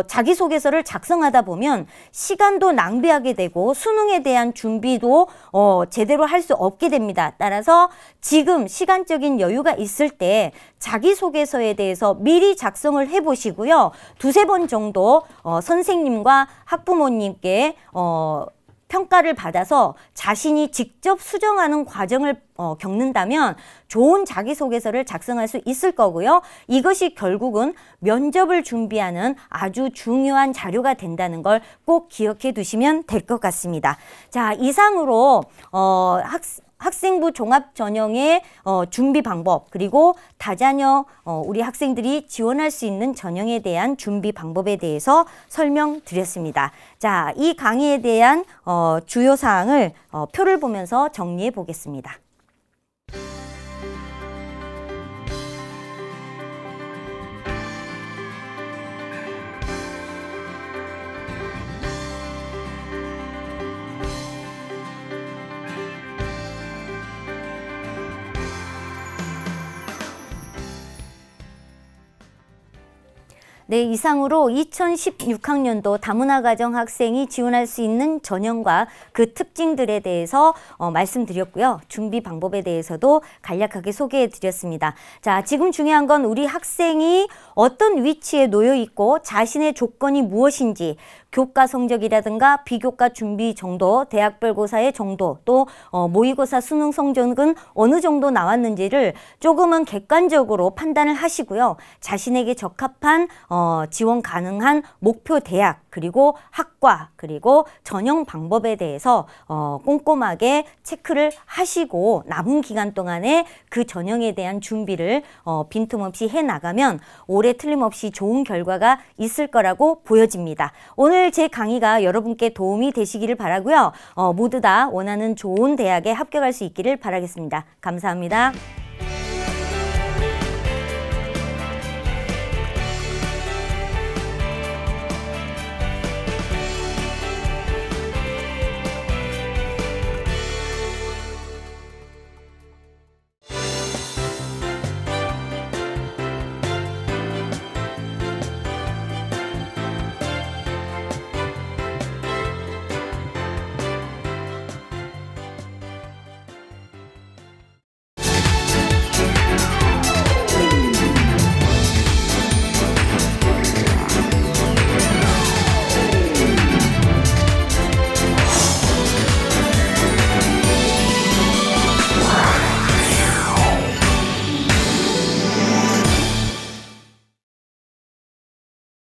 Speaker 1: 자기소개서를 작성하다 보면 시간도 낭비하게 되고 수능에 대한 준비도 제대로 할 수 없게 됩니다. 따라서 지금 시간적인 여유가 있을 때 자기소개서에 대해서 미리 작성을 해보시고요. 두세 번 정도 선생님과 학부모님께 평가를 받아서 자신이 직접 수정하는 과정을 겪는다면 좋은 자기소개서를 작성할 수 있을 거고요. 이것이 결국은 면접을 준비하는 아주 중요한 자료가 된다는 걸 꼭 기억해 두시면 될 것 같습니다. 자, 이상으로 학생부 종합전형의 준비 방법, 그리고 다자녀 우리 학생들이 지원할 수 있는 전형에 대한 준비 방법에 대해서 설명드렸습니다. 자, 이 강의에 대한 주요 사항을 표를 보면서 정리해 보겠습니다. 네, 이상으로 2016학년도 다문화가정 학생이 지원할 수 있는 전형과 그 특징들에 대해서 말씀드렸고요. 준비 방법에 대해서도 간략하게 소개해 드렸습니다. 자, 지금 중요한 건 우리 학생이 어떤 위치에 놓여 있고 자신의 조건이 무엇인지, 교과 성적이라든가 비교과 준비 정도, 대학별고사의 정도, 또 모의고사 수능 성적은 어느 정도 나왔는지를 조금은 객관적으로 판단을 하시고요. 자신에게 적합한 지원 가능한 목표 대학, 그리고 학과, 그리고 전형 방법에 대해서 꼼꼼하게 체크를 하시고 남은 기간 동안에 그 전형에 대한 준비를 빈틈없이 해나가면 올해 틀림없이 좋은 결과가 있을 거라고 보여집니다. 오늘 제 강의가 여러분께 도움이 되시기를 바라고요. 모두 다 원하는 좋은 대학에 합격할 수 있기를 바라겠습니다. 감사합니다.